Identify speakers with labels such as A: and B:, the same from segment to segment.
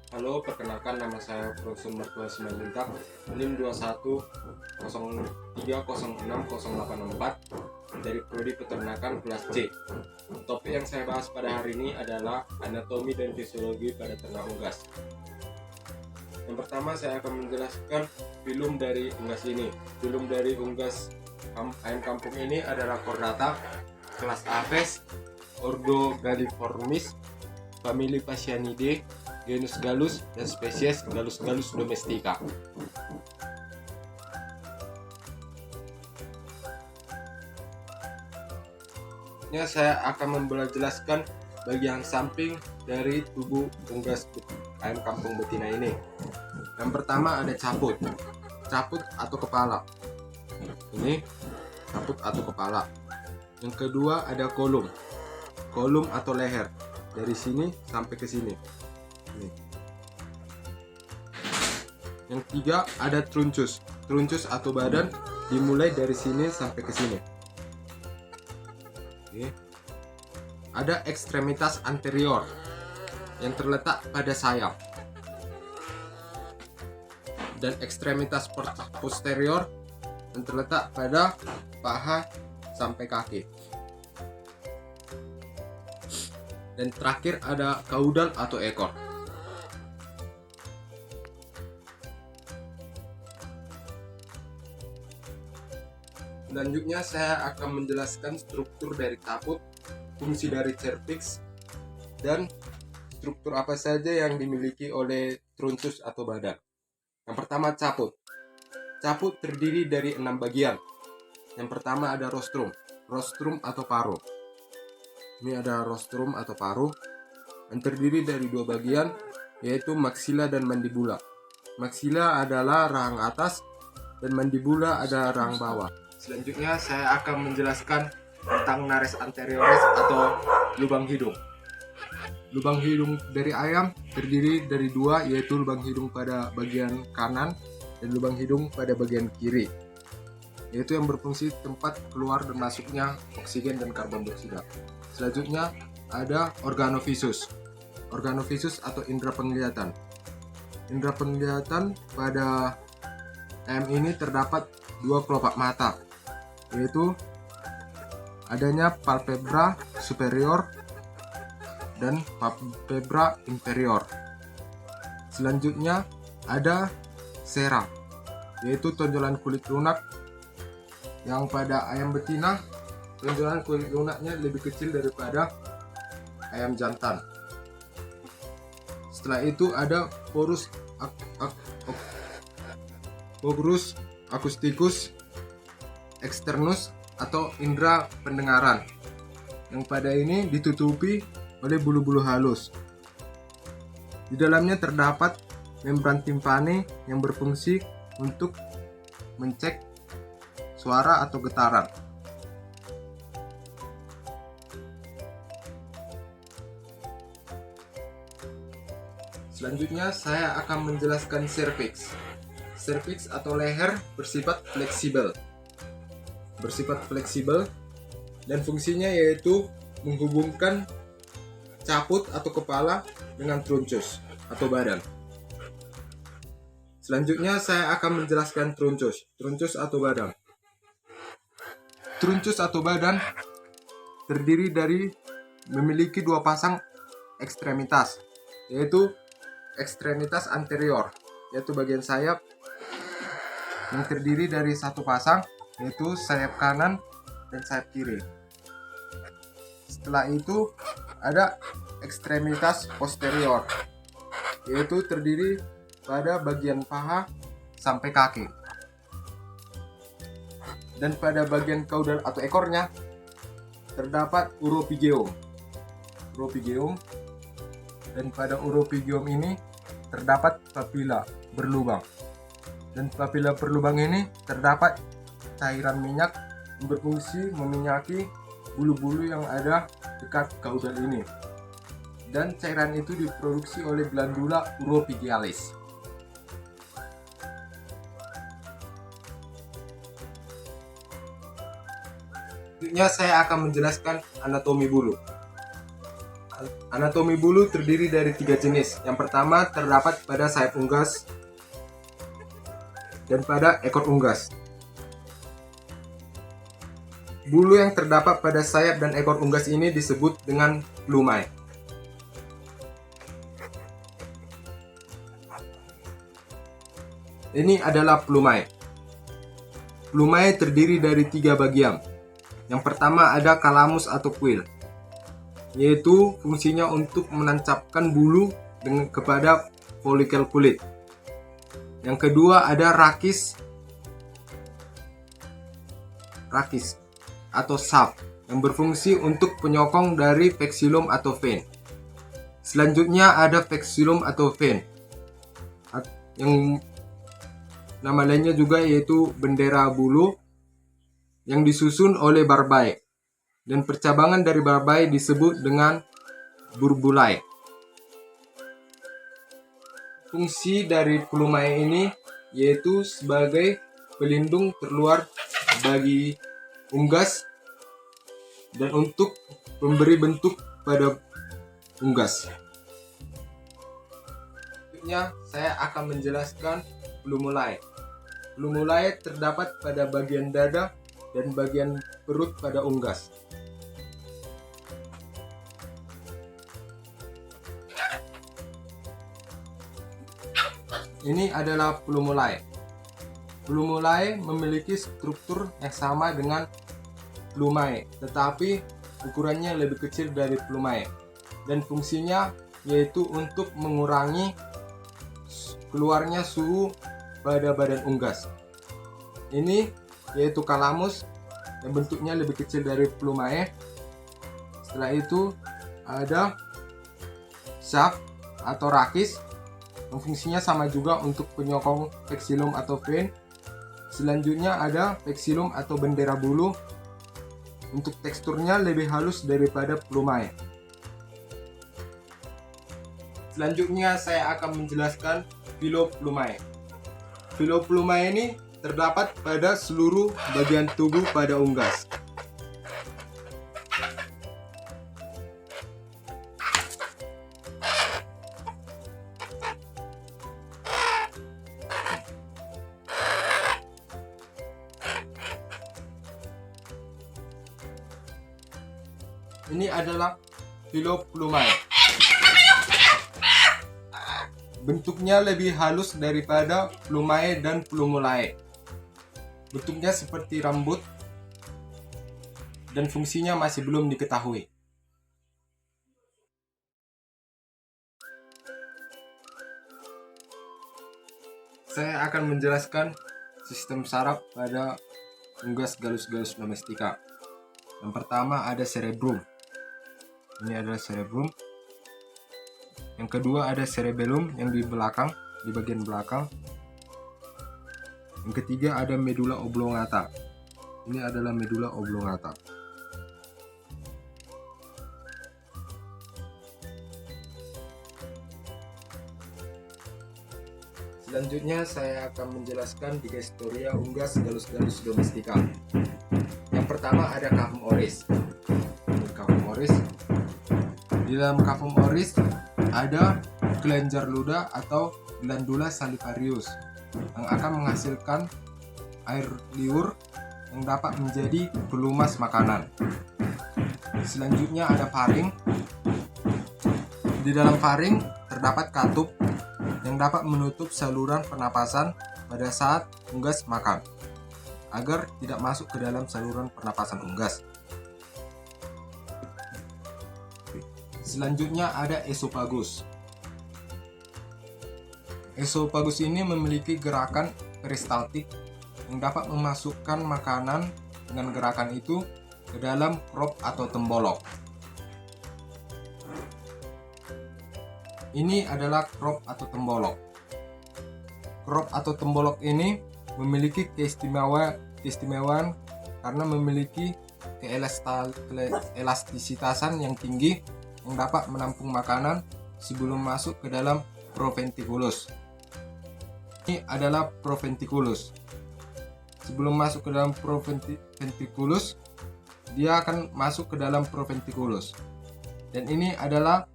A: Halo, perkenalkan nama saya Profesor Mertua Simanjuntak, NIM 2103060864 dari Prodi Peternakan kelas C. Topik yang saya bahas pada hari ini adalah anatomi dan fisiologi pada ternak unggas. Yang pertama saya akan menjelaskan filum dari unggas ini. Filum dari unggas ayam kampung ini adalah Chordata, kelas Apes, Ordo Galliformis, famili Phasianidae, genus Gallus, dan spesies Gallus domestica. Saya akan menjelaskan bagian samping dari tubuh unggas ayam kampung betina ini. Yang pertama ada caput atau kepala. Ini caput atau kepala. Yang kedua ada kolum atau leher, dari sini sampai ke sini. Yang ketiga ada truncus atau badan, dimulai dari sini sampai ke sini. Ada ekstremitas anterior yang terletak pada sayap, dan ekstremitas posterior yang terletak pada paha sampai kaki. Dan terakhir ada kaudal atau ekor. Selanjutnya saya akan menjelaskan struktur dari caput, fungsi dari cervix, dan struktur apa saja yang dimiliki oleh truncus atau badan. Yang pertama caput. Caput terdiri dari 6 bagian. Yang pertama ada rostrum atau paruh. Ini ada rostrum atau paruh yang terdiri dari 2 bagian, yaitu maksila dan mandibula. Maksila adalah rahang atas dan mandibula adalah rahang bawah. Selanjutnya saya akan menjelaskan tentang nares anteriores atau lubang hidung. Lubang hidung dari ayam terdiri dari 2, yaitu lubang hidung pada bagian kanan dan lubang hidung pada bagian kiri, yaitu yang berfungsi tempat keluar dan masuknya oksigen dan karbon dioksida. Selanjutnya ada organovisus atau indera penglihatan. Indera penglihatan pada ayam ini terdapat 2 kelopak mata, yaitu adanya palpebra superior dan palpebra inferior. Selanjutnya ada sclera, yaitu tonjolan kulit lunak, yang pada ayam betina tonjolan kulit lunaknya lebih kecil daripada ayam jantan. Setelah itu ada porus acousticus externus atau indera pendengaran, yang pada ini ditutupi oleh bulu-bulu halus. Di dalamnya terdapat membran timpani yang berfungsi untuk mencek suara atau getaran. Selanjutnya saya akan menjelaskan cervix. Cervix atau leher bersifat fleksibel dan fungsinya yaitu menghubungkan caput atau kepala dengan truncus atau badan. Selanjutnya saya akan menjelaskan truncus atau badan. Truncus atau badan terdiri dari memiliki 2 pasang ekstremitas, yaitu ekstremitas anterior, yaitu bagian sayap, yang terdiri dari 1 pasang, yaitu sayap kanan dan sayap kiri. Setelah itu ada ekstremitas posterior, yaitu terdiri pada bagian paha sampai kaki. Dan pada bagian kaudal atau ekornya terdapat uropygium. Dan pada uropygium ini terdapat papila berlubang. Dan papila berlubang ini terdapat cairan minyak yang berfungsi meminyaki bulu-bulu yang ada dekat kaudal ini. Dan cairan itu diproduksi oleh glandula uropygialis. Selanjutnya saya akan menjelaskan anatomi bulu. Anatomi bulu terdiri dari 3 jenis. Yang pertama terdapat pada sayap unggas dan pada ekor unggas. Bulu yang terdapat pada sayap dan ekor unggas ini disebut dengan plumai. Ini adalah plumai. Plumai terdiri dari 3 bagian. Yang pertama ada kalamus atau kuil, yaitu fungsinya untuk menancapkan bulu kepada folikel kulit. Yang kedua ada rakis atau shaft yang berfungsi untuk penyokong dari vexillum atau vein. Selanjutnya ada vexillum atau vein, yang nama lainnya juga yaitu bendera bulu, yang disusun oleh barbai, dan percabangan dari barbai disebut dengan burbulae. Fungsi dari plumai ini yaitu sebagai pelindung terluar bagi unggas dan untuk memberi bentuk pada unggas. Selanjutnya saya akan menjelaskan plumulae. Plumulae terdapat pada bagian dada dan bagian perut pada unggas. Ini adalah plumulae. Plumulae memiliki struktur yang sama dengan plumai, tetapi ukurannya lebih kecil dari plumai, dan fungsinya yaitu untuk mengurangi keluarnya suhu pada badan unggas. Ini yaitu kalamus yang bentuknya lebih kecil dari plumai. Setelah itu ada shaft atau rakis yang fungsinya sama juga untuk penyokong vexillum atau vein. Selanjutnya ada vexillum atau bendera bulu. Untuk teksturnya lebih halus daripada plumai. Selanjutnya saya akan menjelaskan filoplumae. Filoplumae ini terdapat pada seluruh bagian tubuh pada unggas. Ini adalah filoplumae. Bentuknya lebih halus daripada plumae dan plumulae. Bentuknya seperti rambut dan fungsinya masih belum diketahui. Saya akan menjelaskan sistem saraf pada unggas Gallus domestica. Yang pertama ada cerebrum. Ini adalah cerebrum. Yang kedua ada cerebellum yang di belakang, di bagian belakang. Yang ketiga ada medulla oblongata. Ini adalah medulla oblongata. Selanjutnya saya akan menjelaskan digestoria unggas Gallus domestica. Yang pertama ada cavum oris. Cavum oris. Di dalam cavum oris ada kelenjar ludah atau glandula salivarius yang akan menghasilkan air liur yang dapat menjadi pelumas makanan. Selanjutnya ada faring. Di dalam faring terdapat katup yang dapat menutup saluran pernapasan pada saat unggas makan agar tidak masuk ke dalam saluran pernapasan unggas. Selanjutnya ada esophagus. Esophagus ini memiliki gerakan peristaltik yang dapat memasukkan makanan dengan gerakan itu ke dalam krop atau tembolok. Ini adalah krop atau tembolok. Krop atau tembolok ini memiliki keistimewaan karena memiliki keelastisitasan yang tinggi yang dapat menampung makanan sebelum masuk ke dalam proventriculus. Ini adalah proventriculus. Sebelum masuk ke dalam proventriculus, dia akan masuk ke dalam proventriculus. Dan ini adalah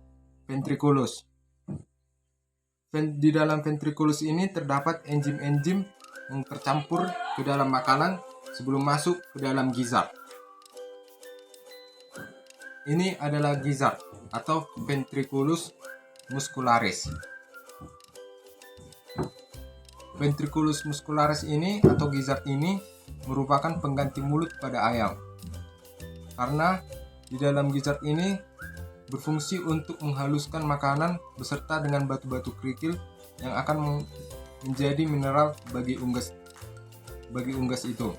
A: ventriculus. Di dalam ventriculus ini terdapat enzim-enzim yang tercampur ke dalam makanan sebelum masuk ke dalam gizzard. Ini adalah gizzard atau ventriculus muscularis. Ventriculus muscularis ini atau gizzard ini merupakan pengganti mulut pada ayam. Karena di dalam gizzard ini berfungsi untuk menghaluskan makanan beserta dengan batu-batu kerikil yang akan menjadi mineral bagi unggas itu.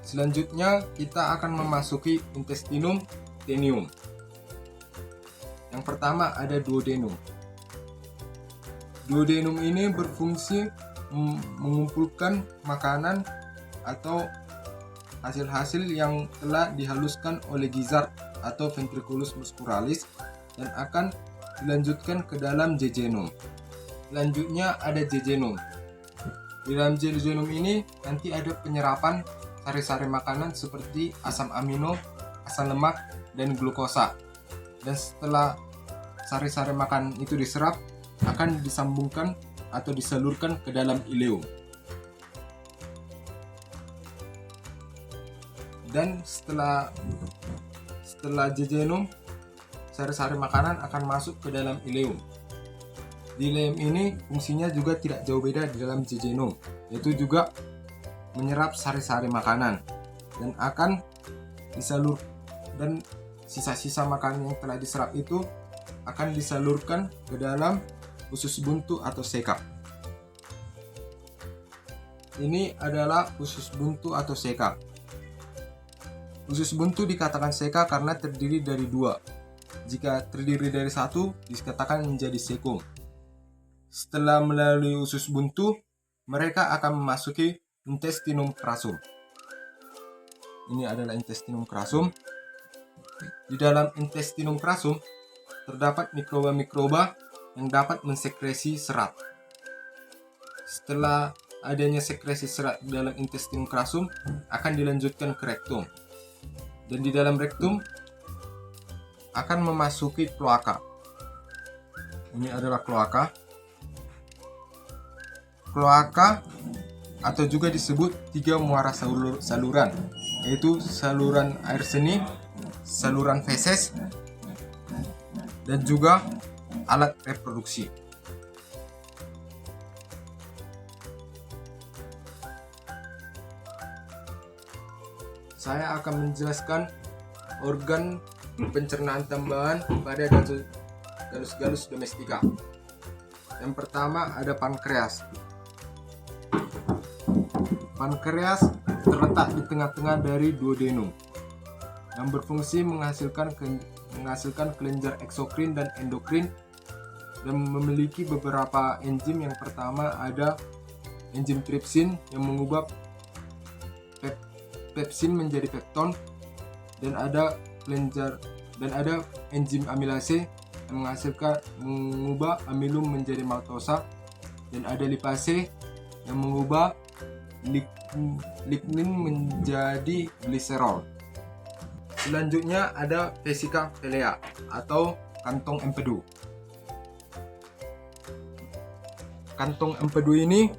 A: Selanjutnya kita akan memasuki intestinum tendium. Yang pertama ada duodenum. Duodenum ini berfungsi mengumpulkan makanan atau hasil-hasil yang telah dihaluskan oleh gizzard atau ventriculus muscularis dan akan dilanjutkan ke dalam jejunum. Selanjutnya ada jejunum. Di dalam jejunum ini nanti ada penyerapan sari-sari makanan seperti asam amino, asam lemak, dan glukosa. Dan setelah sari-sari makanan itu diserap, akan disambungkan atau disalurkan ke dalam ileum. Dan setelah jejunum, sari-sari makanan akan masuk ke dalam ileum. Di ileum ini fungsinya juga tidak jauh beda di dalam jejunum, yaitu juga menyerap sari-sari makanan dan akan disalur, dan sisa-sisa makanan yang telah diserap itu akan disalurkan ke dalam usus buntu atau sekap. Ini adalah usus buntu atau sekap. Usus buntu dikatakan seka karena terdiri dari dua. Jika terdiri dari satu, dikatakan menjadi sekung. Setelah melalui usus buntu, mereka akan memasuki intestinum crassum. Ini adalah intestinum crassum. Di dalam intestinum crassum terdapat mikroba-mikroba yang dapat mensekresi serat. Setelah adanya sekresi serat di dalam intestinum crassum, akan dilanjutkan ke rektum. Dan di dalam rektum akan memasuki kloaka. Ini adalah kloaka. Kloaka atau juga disebut tiga muara saluran, yaitu saluran air seni, saluran feses, dan juga alat reproduksi. Saya akan menjelaskan organ pencernaan tambahan pada Gallus domestica. Yang pertama ada pankreas. Pankreas terletak di tengah-tengah dari duodenum yang berfungsi menghasilkan kelenjar eksokrin dan endokrin dan memiliki beberapa enzim. Yang pertama ada enzim tripsin yang mengubah pepsin menjadi pepton, dan ada enzim amilase yang mengubah amilum menjadi maltosa, dan ada lipase yang mengubah lignin menjadi gliserol. Selanjutnya ada vesica phylea atau kantong empedu. Kantong empedu ini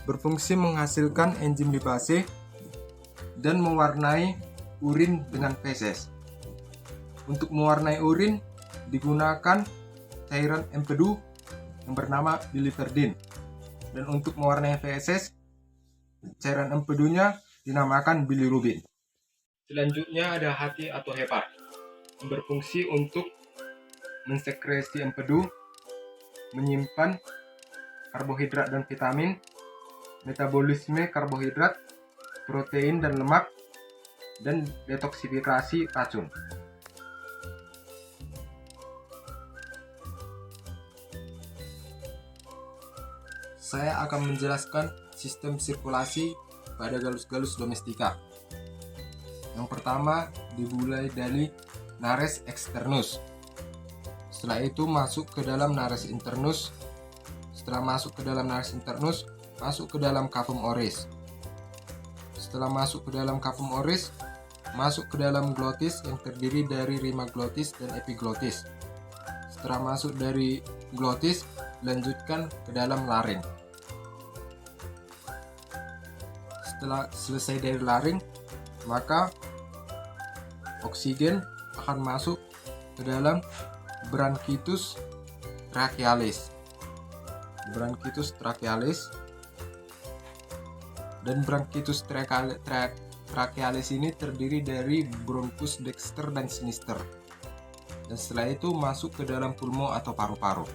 A: berfungsi menghasilkan enzim lipase dan mewarnai urin dengan feses. Untuk mewarnai urin digunakan cairan empedu yang bernama biliverdin, dan untuk mewarnai feses cairan empedunya dinamakan bilirubin. Selanjutnya ada hati atau hepat yang berfungsi untuk mensekresi empedu, menyimpan karbohidrat dan vitamin, metabolisme karbohidrat, protein dan lemak, dan detoksifikasi racun. Saya akan menjelaskan sistem sirkulasi pada Gallus domestica. Yang pertama dimulai dari nares externus. Setelah itu masuk ke dalam nares internus. Setelah masuk ke dalam nares internus, masuk ke dalam cavum oris. Setelah masuk ke dalam cavum oris, masuk ke dalam glotis yang terdiri dari rima glotis dan epiglotis. Setelah masuk dari glotis, lanjutkan ke dalam laring. Setelah selesai dari laring, maka oksigen akan masuk ke dalam bronchitus trachealis. Bronchitus trachealis dan bronchitus trachealis ini terdiri dari bronchus dexter dan sinister. Dan setelah itu masuk ke dalam pulmo atau paru-paru.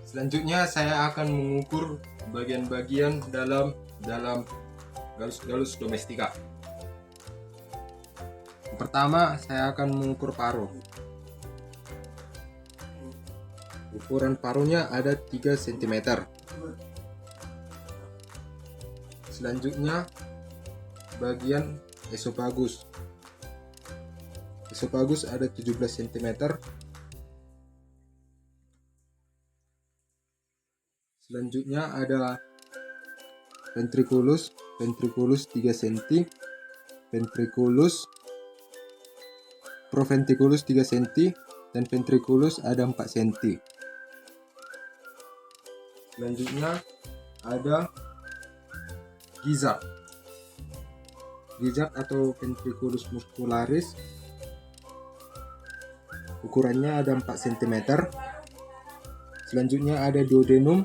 A: Selanjutnya saya akan mengukur bagian-bagian dalam galus domestika. Pertama, saya akan mengukur paru. Ukuran parunya ada 3 cm. Selanjutnya, bagian esofagus. Esofagus ada 17 cm. Selanjutnya ada ventriculus 3 cm, proventriculus 3 cm, dan ventriculus ada 4 cm. Selanjutnya ada gizzard atau ventriculus muscularis, ukurannya ada 4 cm. Selanjutnya ada duodenum,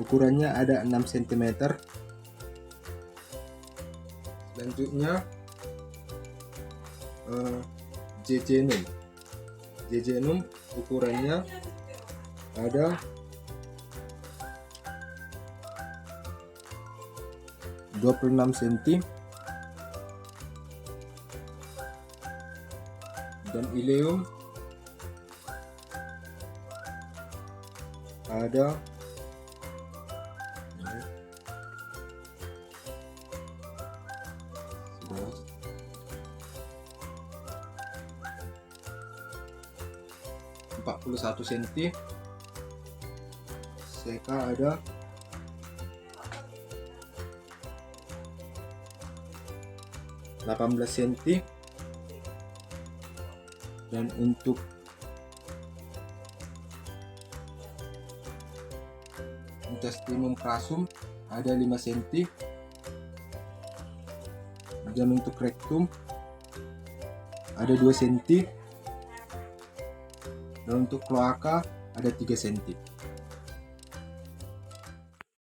A: ukurannya ada 6 cm. Selanjutnya jejunum, ukurannya ada 26 cm. Dan ileum ada 41 cm. Seka ada 18 cm. Dan untuk intestinum crassum ada 5 cm. Dan untuk rectum ada 2 cm. Dan untuk cloaca ada 3 cm.